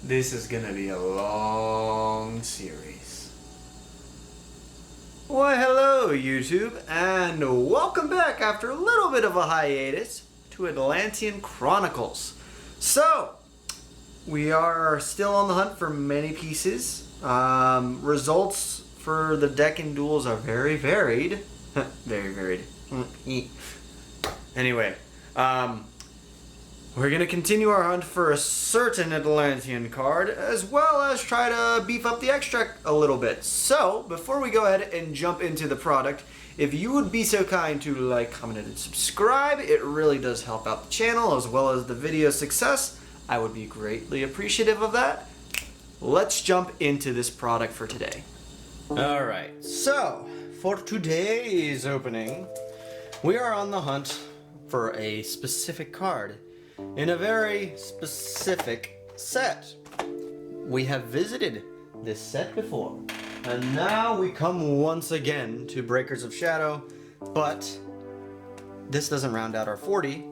This is gonna be a long series. Why hello YouTube, and welcome back after a little bit of a hiatus to Atlantean Chronicles. So, we are still on the hunt for many pieces. Results for the deck and duels are very varied. Very varied. Anyway, we're going to continue our hunt for a certain Atlantean card, as well as try to beef up the extract a little bit. So, before we go ahead and jump into the product, if you would be so kind to like, comment, and subscribe, it really does help out the channel, as well as the video success. I would be greatly appreciative of that. Let's jump into this product for today. Alright, so, for today's opening, we are on the hunt for a specific card in a very specific set. We have visited this set before, and now we come once again to Breakers of Shadow, but this doesn't round out our 40.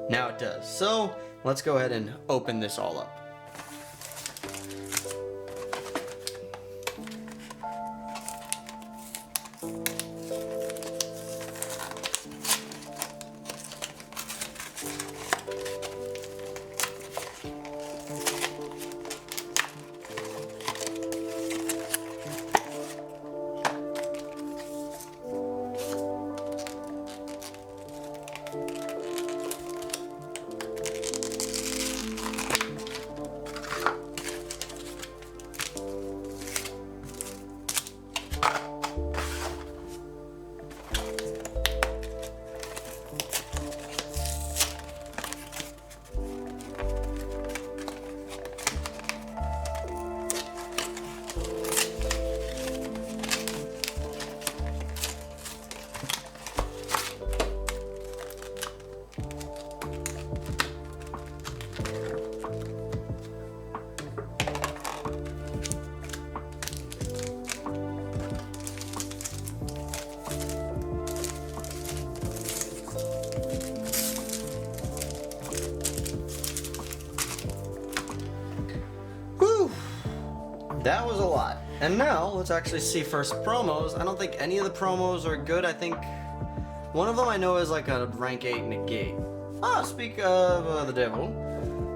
Now it does. So let's go ahead and open this all up. That was a lot. And now, let's actually see first promos. I don't think any of the promos are good. I think one of them I know is like a rank 8 negate. Ah, speak of the devil.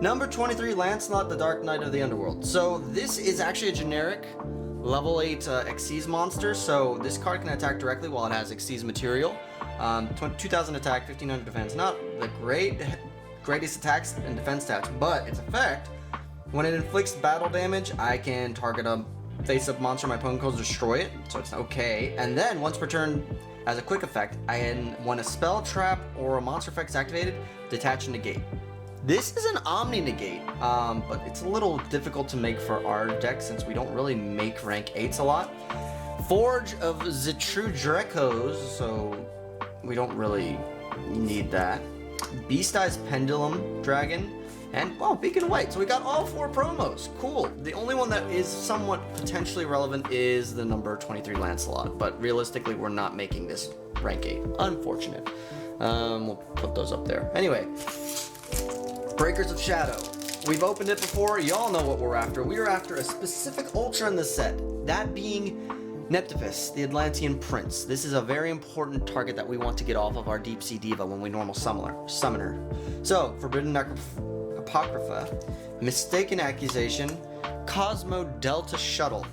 Number 23, Lancelot, the Dark Knight of the Underworld. So this is actually a generic level 8 Xyz monster. So this card can attack directly while it has Xyz material. 2000 attack, 1500 defense. Not the greatest attacks and defense stats, but its effect, when it inflicts battle damage, I can target a face-up monster my opponent calls, destroy it, so it's okay. And then, once per turn, as a quick effect, when a spell, trap, or a monster effect is activated, detach and negate. This is an Omni negate, but it's a little difficult to make for our deck since we don't really make rank 8s a lot. Forge of the True Drekos, so we don't really need that. Beast Eyes Pendulum Dragon. And, well, Beacon White. So we got all 4 promos. Cool. The only one that is somewhat potentially relevant is the number 23 Lancelot. But realistically, we're not making this rank 8. Unfortunate. We'll put those up there. Anyway. Breakers of Shadow. We've opened it before. Y'all know what we're after. We are after a specific Ultra in this set. That being Neptphis, the Atlantean Prince. This is a very important target that we want to get off of our Deep Sea Diva when we normal summoner. So, Forbidden Apocrypha, Mistaken Accusation, Cosmo Delta Shuttle,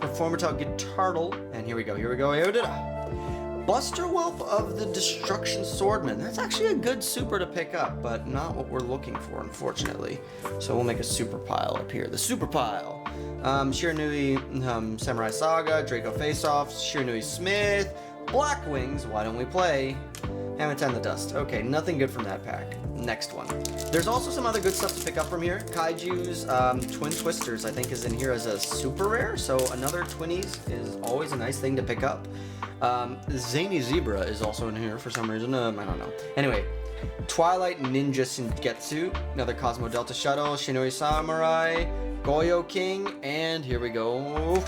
Performatal Guitardle, and here we go, Buster Whelp of the Destruction Swordman. That's actually a good super to pick up, but not what we're looking for, unfortunately. So we'll make a super pile up here. The super pile. Shiranui Samurai Saga, Draco Face-Off, Shiranui Smith, Black Wings, why don't we play? Hamatan the Dust. Okay, nothing good from that pack. Next one. There's also some other good stuff to pick up from here. Kaiju's Twin Twisters, I think, is in here as a super rare, so another Twinnies is always a nice thing to pick up. Zany Zebra is also in here for some reason. I don't know. Anyway, Twilight Ninja Sengetsu, another Cosmo Delta Shuttle, Shinoi Samurai, Goyo King, and here we go.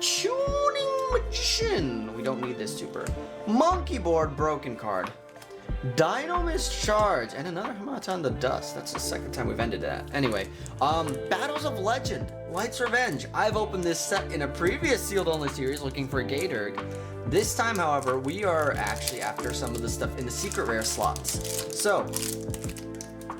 Tuning Magician. We don't need this super. Monkey Board Broken card. Dynamist Charge, and another Hamatan the Dust. That's the second time we've ended that. Anyway, Battles of Legend, Light's Revenge. I've opened this set in a previous sealed only series looking for a Gatorg. This time, however, we are actually after some of the stuff in the secret rare slots. So,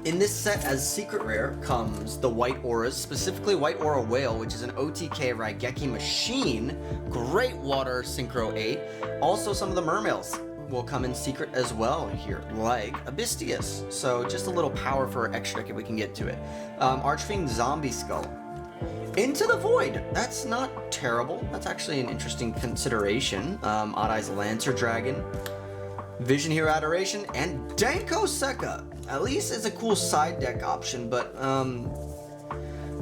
in this set as secret rare comes the White Auras, specifically White Aura Whale, which is an OTK Raigeki machine. Great water Synchro 8. Also, some of the Mermails will come in secret as well here, like Abystius. So just a little power for extra deck if we can get to it. Archfiend Zombie Skull. Into the Void. That's not terrible. That's actually an interesting consideration. Odd Eyes Lancer Dragon. Vision Hero Adoration, and Danko Sekka. At least it's a cool side deck option, but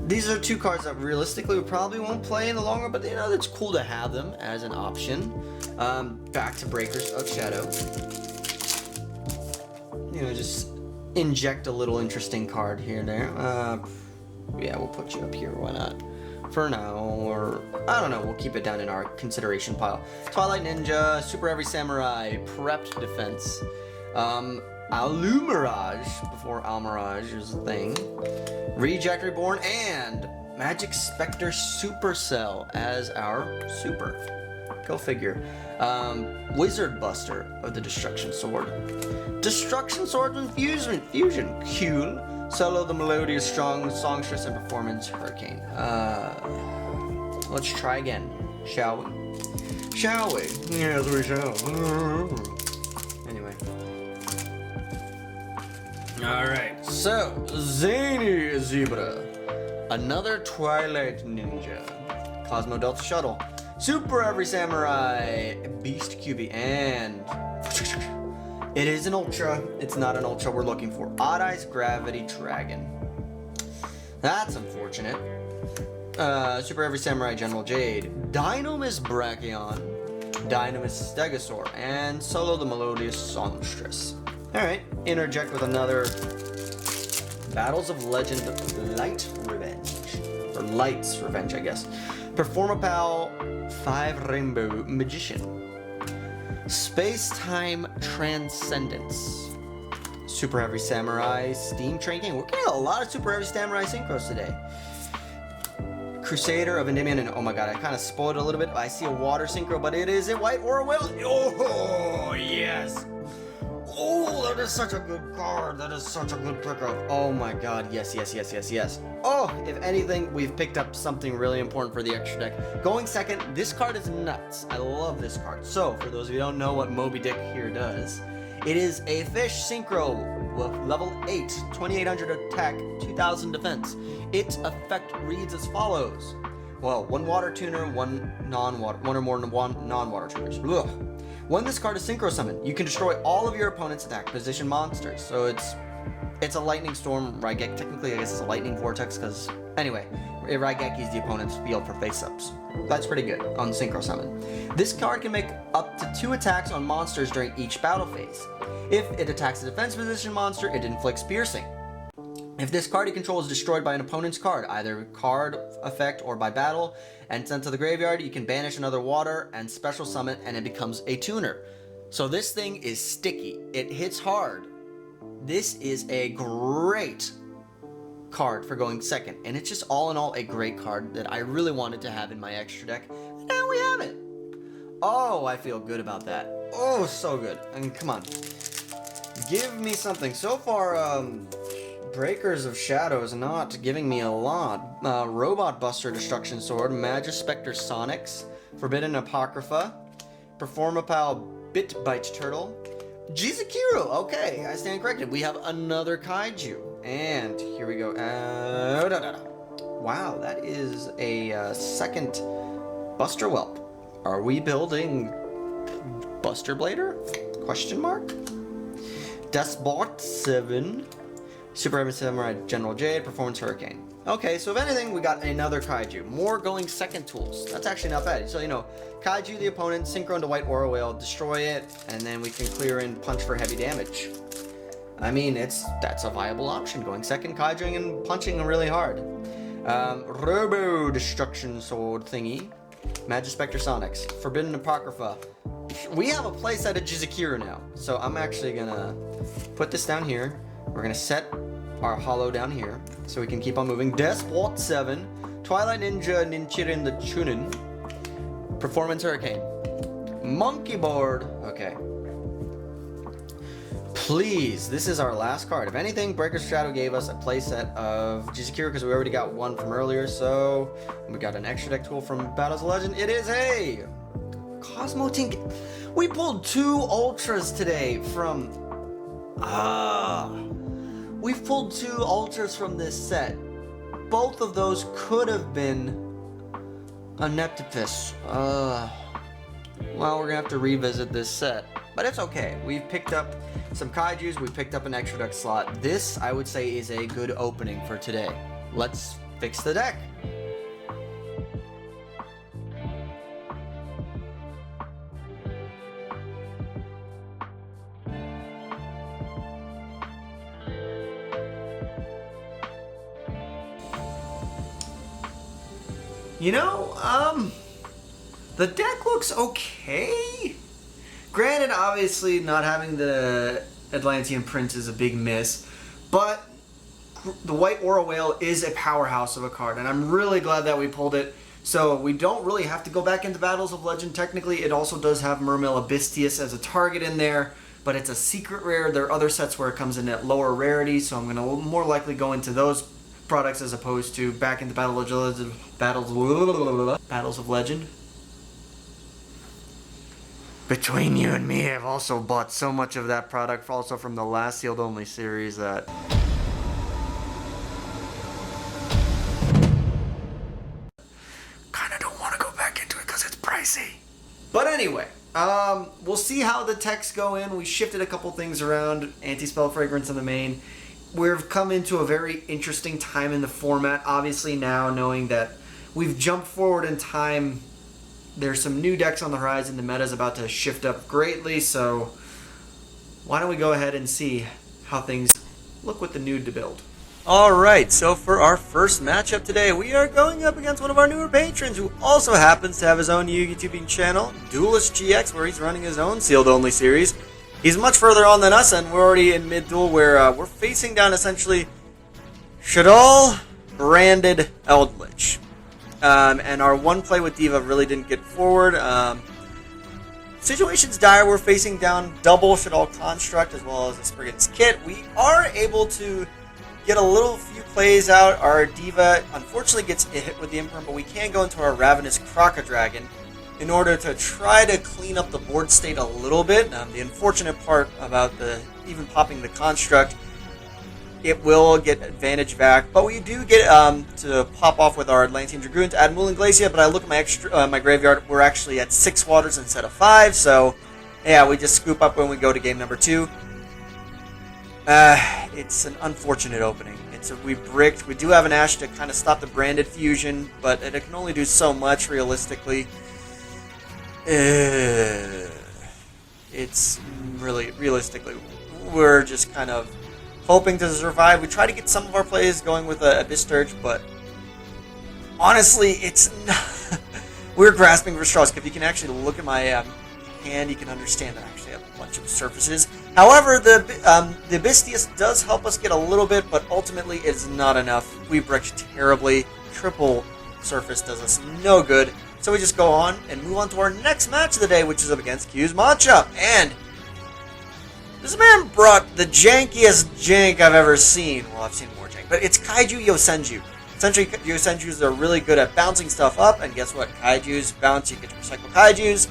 these are two cards that realistically we probably won't play in the long run, but you know, it's cool to have them as an option. Back to Breakers of Shadow. You know, just inject a little interesting card here and there. Yeah, we'll put you up here, why not? For now, or I don't know, we'll keep it down in our consideration pile. Twilight Ninja, Super Heavy Samurai, Prepped Defense, Alumirage, before Almirage is a thing, Reject Reborn, and Magic Spectre Supercell as our super. Go figure. Wizard Buster of the Destruction Sword. Destruction Swordsman Fusion. Cool. Solo the melodious, strong songstress and performance hurricane. Let's try again, shall we? Shall we? Yes, we shall. Anyway. Alright, so, Zany Zebra. Another Twilight Ninja. Cosmo Delta Shuttle. Super Every Samurai. Beast QB. And it is an Ultra. It's not an Ultra we're looking for. Odd Eyes Gravity Dragon. That's unfortunate. Super Every Samurai General Jade. Dynamis Brachion. Dynamis Stegosaur. And Solo the Melodious Songstress. Alright, interject with another Battles of Legend Light Revenge. Or Light's Revenge, I guess. Performapal 5 Rainbow Magician. Space-Time Transcendence. Super Heavy Samurai Steam Train King. We're getting a lot of Super Heavy Samurai Synchros today. Crusader of Endymion, and oh my god, I kind of spoiled it a little bit. I see a water synchro, but it is a White Aura Whale. Oh, yes. Oh, that is such a good card. That is such a good pickup. Oh my god, yes, yes, yes, yes, yes. Oh, if anything, we've picked up something really important for the extra deck. Going second, this card is nuts. I love this card. So, for those of you who don't know what Moby Dick here does, it is a fish synchro with level 8, 2800 attack, 2000 defense. Its effect reads as follows. Well, one water tuner, one non-water, one or more than one non-water tuners. Ugh. When this card is synchro summoned, you can destroy all of your opponent's attack position monsters. So it's a lightning storm Raigeki. Technically, I guess it's a lightning vortex because anyway, Raigeki is the opponent's field for face-ups. That's pretty good on synchro summon. This card can make up to 2 attacks on monsters during each battle phase. If it attacks a defense position monster, it inflicts piercing. If this card you control is destroyed by an opponent's card, either card effect or by battle, and sent to the graveyard, you can banish another water and special summon, and it becomes a tuner. So this thing is sticky. It hits hard. This is a great card for going second, and it's just all in all a great card that I really wanted to have in my extra deck. And now we have it. Oh, I feel good about that. Oh, so good. I mean, come on. Give me something. So far, Breakers of Shadow is not giving me a lot. Robot Buster Destruction Sword, Magic Spectre Sonics, Forbidden Apocrypha, Performapal Bit Bite Turtle, Jizukiru. Okay, I stand corrected. We have another Kaiju. And here we go. Wow, that is a second Buster Whelp. Are we building Buster Blader? Question mark? Despot 7. Super Heavy Samurai General Jade, Performance Hurricane. Okay, so if anything, we got another Kaiju. More going second tools. That's actually not bad. So, you know, Kaiju the opponent, synchro into White Aura Whale, destroy it, and then we can clear in punch for heavy damage. I mean, that's a viable option. Going second, Kaijuing and punching really hard. Robo Destruction Sword thingy. Magispectre Sonics, Forbidden Apocrypha. We have a playset of Yugioh now, so I'm actually gonna put this down here. We're gonna set our holo down here, so we can keep on moving. Despot 7, Twilight Ninja Ninchirin the Chunin, Performance Hurricane, Monkey Board. Okay. Please, this is our last card. If anything, Breaker's Shadow gave us a playset of Yugioh because we already got one from earlier, so we got an extra deck tool from Battles of Legend. It is a Cosmo Tink. We pulled 2 Ultras today from... We've pulled 2 Ultras from this set. Both of those could have been a Neptipus. Well, we're gonna have to revisit this set. But it's okay. We've picked up some Kaijus, we picked up an extra deck slot. This, I would say, is a good opening for today. Let's fix the deck. You know, the deck looks okay. Granted, obviously, not having the Atlantean print is a big miss, but the White Aura Whale is a powerhouse of a card, and I'm really glad that we pulled it. So we don't really have to go back into Battles of Legend. Technically, it also does have Mermail Abystius as a target in there, but it's a secret rare. There are other sets where it comes in at lower rarity, so I'm going to more likely go into those products as opposed to back into Battles of Legend. Between you and me, I've also bought so much of that product, also from the last sealed only series, that kind of don't want to go back into it because it's pricey. But anyway, we'll see how the techs go in. We shifted a couple things around, anti-spell fragrance in the main. We've come into a very interesting time in the format, obviously now knowing that we've jumped forward in time. There's some new decks on the horizon. The meta is about to shift up greatly, so why don't we go ahead and see how things look with the new to build. Alright, so for our first matchup today, we are going up against one of our newer patrons who also happens to have his own YouTubing channel, Duelist GX, where he's running his own sealed only series. He's much further on than us, and we're already in mid-duel where we're facing down essentially Shadal branded Eldritch. And our one play with Diva really didn't get forward. Situation's dire. We're facing down double Shadal Construct as well as a Spriggan's Kit. We are able to get a little few plays out. Our Diva unfortunately gets hit with the Imperm, but we can go into our Ravenous Crocodragon in order to try to clean up the board state a little bit. The unfortunate part about even popping the Construct, it will get advantage back, but we do get to pop off with our Atlantean Dragoon to add Moulin Glacier, but I look at my graveyard, we're actually at 6 waters instead of 5, so yeah, we just scoop up when we go to game number 2. It's an unfortunate opening. We bricked. We do have an Ash to kind of stop the branded fusion, but it can only do so much realistically. It's really, realistically, we're just kind of hoping to survive. We try to get some of our plays going with Abyss Dirge, but honestly, it's not we're grasping for straws. If you can actually look at my hand, you can understand that I actually have a bunch of surfaces. However, the Abystius does help us get a little bit, but ultimately it's not enough. We bricked terribly. Triple surface does us no good. So we just go on and move on to our next match of the day, which is up against Q's Matcha. And this man brought the jankiest jank I've ever seen. Well, I've seen more jank, but it's Kaiju Yosenju. Essentially, Yosenjus are really good at bouncing stuff up, and guess what? Kaijus bounce, you get to recycle Kaijus,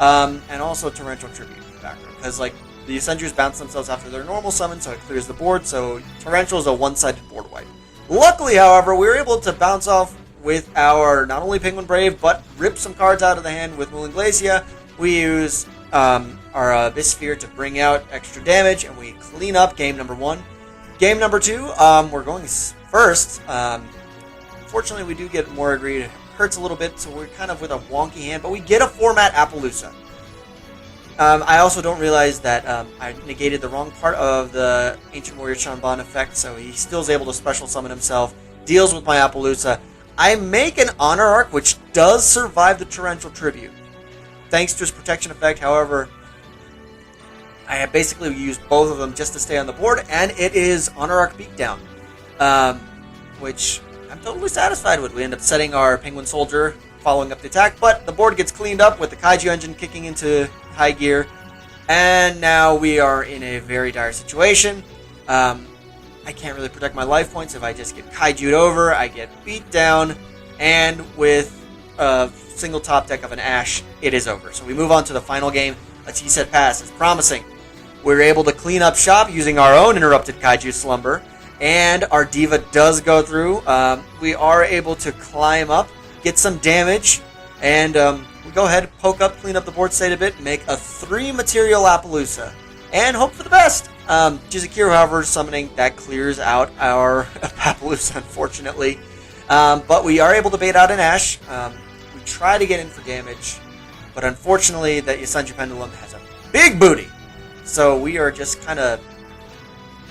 and also Torrential Tribute in the background. Because, like, the Yosenjus bounce themselves after their normal summon, so it clears the board, so Torrential is a one-sided board wipe. Luckily, however, we were able to bounce off with our, not only Penguin Brave, but rip some cards out of the hand with Moulin Glacier. We use our Abyss Sphere to bring out extra damage, and we clean up game number 1. Game number 2, we're going first. Unfortunately, we do get more agreed. It hurts a little bit, so we're kind of with a wonky hand, but we get a format Appaloosa. I also don't realize that I negated the wrong part of the Ancient Warrior Shanban effect, so he still is able to special summon himself, deals with my Appaloosa. I make an Honor Arc, which does survive the Torrential Tribute, thanks to his protection effect. However, I have basically used both of them just to stay on the board, and it is Honor Arc Beatdown, which I'm totally satisfied with. We end up setting our Penguin Soldier, following up the attack, but the board gets cleaned up with the Kaiju engine kicking into high gear, and now we are in a very dire situation. I can't really protect my life points if I just get Kaiju'd over. I get beat down, and with a single top deck of an Ash, it is over. So we move on to the final game. A T-set pass is promising. We're able to clean up shop using our own Interrupted Kaiju Slumber, and our Diva does go through. We are able to climb up, get some damage, and we go ahead, poke up, clean up the board state a bit, make a 3-material Appaloosa, and hope for the best. Yugioh, however, summoning, that clears out our Appaloosa, unfortunately. But we are able to bait out an Ash. We try to get in for damage, but unfortunately, that Ysanju Pendulum has a big booty. So we are just kind of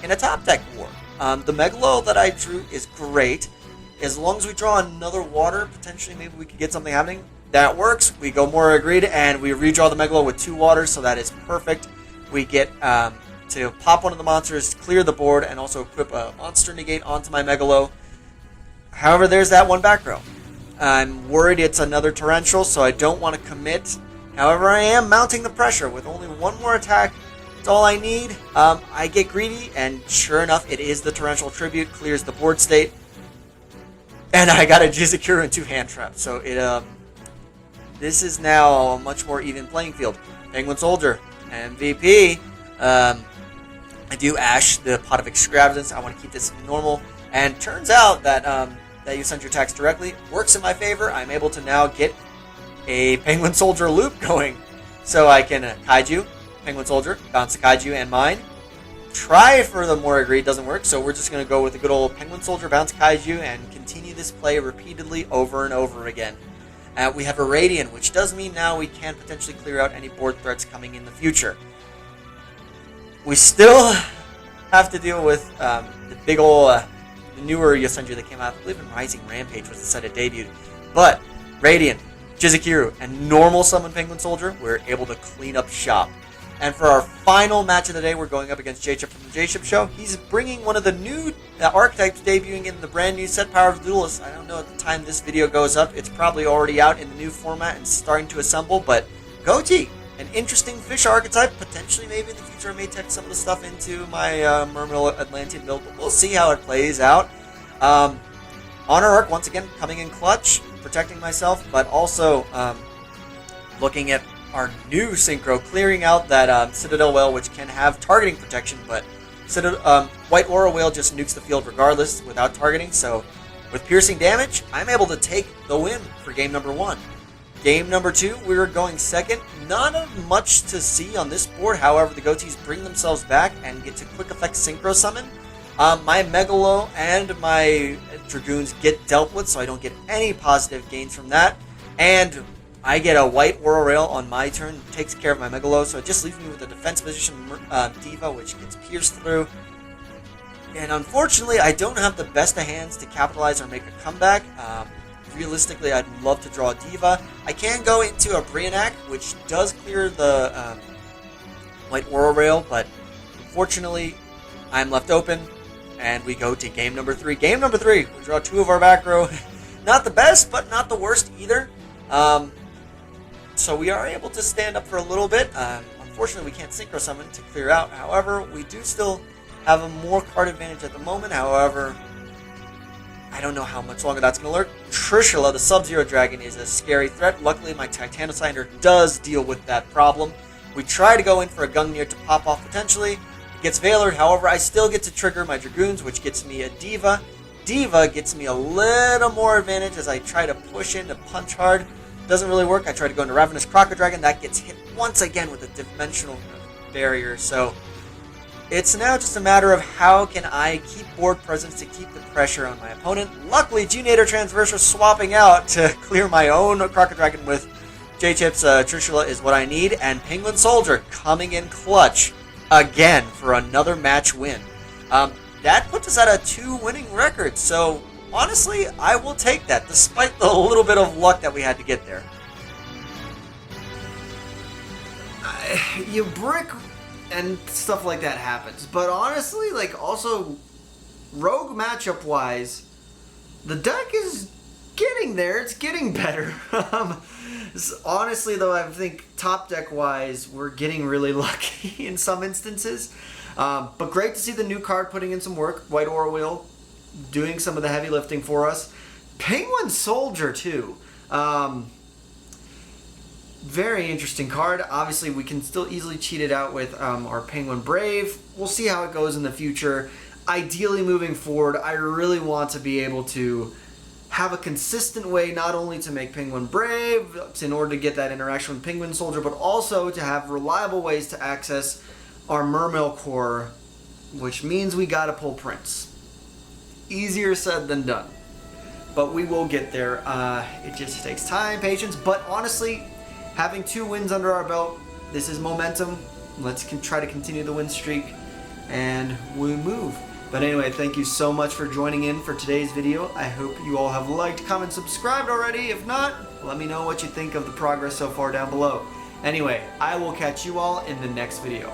in a top deck war. The Megalo that I drew is great. As long as we draw another water, potentially maybe we could get something happening. That works. We go more agreed, and we redraw the Megalo with 2 waters, so that is perfect. We get to pop one of the monsters, clear the board, and also equip a monster negate onto my Megalo. However, there's that one back row. I'm worried it's another Torrential, so I don't want to commit. However, I am mounting the pressure with only 1 more attack. That's all I need. I get greedy, and sure enough, it is the Torrential Tribute, clears the board state. And I got a Yugioh and 2 hand traps, so this is now a much more even playing field. Penguin Soldier, MVP. I do Ash, the Pot of Extravagance. I want to keep this normal. And turns out that that Ysanju attacks directly works in my favor. I'm able to now get a Penguin Soldier loop going. So I can Kaiju, Penguin Soldier, bounce the Kaiju and mine. Try for the more agreed, doesn't work. So we're just going to go with the good old Penguin Soldier, bounce Kaiju, and continue this play repeatedly over and over again. We have a Radiant, which does mean now we can potentially clear out any board threats coming in the future. We still have to deal with the big ol' the newer Ysanju that came out. I believe in Rising Rampage was the set it debuted. But Radiant, Yugioh, and normal summon Penguin Soldier, we're able to clean up shop. And for our final match of the day, we're going up against J-Chip from the J-Chip Show. He's bringing one of the new archetypes debuting in the brand new set Power of the Duelist. I don't know at the time this video goes up. It's probably already out in the new format and starting to assemble. But Goatee, an interesting fish archetype. Potentially, maybe in the future, I may tech some of the stuff into my Mermaid Atlantean build. But we'll see how it plays out. Honor Arc, once again, coming in clutch, protecting myself, but also looking at our new Synchro, clearing out that Citadel Whale, which can have targeting protection, but White Aura Whale just nukes the field regardless without targeting, so with piercing damage, I'm able to take the win for game number 1. Game number 2, we were going second. Not much to see on this board, however, the Goatees bring themselves back and get to quick effect Synchro Summon. My Megalo and my Dragoons get dealt with, so I don't get any positive gains from that, and I get a White Aura Rail on my turn, takes care of my Megalo, so it just leaves me with a defense position Diva, which gets pierced through. And unfortunately, I don't have the best of hands to capitalize or make a comeback. Realistically, I'd love to draw a Diva. I can go into a Brianak, which does clear the White Aura Rail, but unfortunately, I'm left open, and we go to game number 3. Game number 3, we draw 2 of our back row. Not the best, but not the worst either. So we are able to stand up for a little bit. Unfortunately, we can't Synchro Summon to clear out. However, we do still have a more card advantage at the moment. However, I don't know how much longer that's going to lurk. Trishula, the Sub-Zero Dragon, is a scary threat. Luckily, my Titanocynder does deal with that problem. We try to go in for a Gungnir to pop off potentially. It gets Veilered. However, I still get to trigger my Dragoons, which gets me a Diva. Diva gets me a little more advantage as I try to push in to punch hard. Doesn't really work. I try to go into Ravenous Crocodile. That gets hit once again with a dimensional barrier. So it's now just a matter of how can I keep board presence to keep the pressure on my opponent. Luckily, Geonator Transversal swapping out to clear my own Crocodile with J-Chip's Trishula is what I need. And Penguin Soldier coming in clutch again for another match win. That puts us at a 2 winning record. So honestly, I will take that, despite the little bit of luck that we had to get there. You brick and stuff like that happens, but honestly, like, also rogue matchup wise, the deck is getting there. It's getting better. Honestly, though, I think top deck wise, we're getting really lucky in some instances. But great to see the new card putting in some work. White Aura Wheel doing some of the heavy lifting for us. Penguin Soldier too. Very interesting card. Obviously, we can still easily cheat it out with our Penguin Brave. We'll see how it goes in the future. Ideally, moving forward, I really want to be able to have a consistent way not only to make Penguin Brave in order to get that interaction with Penguin Soldier, but also to have reliable ways to access our Mermail Core, which means we gotta pull Prince. Easier said than done, but we will get there. It just takes time, patience, but honestly, having 2 wins under our belt, this is momentum. Let's try to continue the win streak, and we move. But anyway, thank you so much for joining in for today's video. I hope you all have liked, commented, subscribed already. If not, let me know what you think of the progress so far down below. Anyway, I will catch you all in the next video.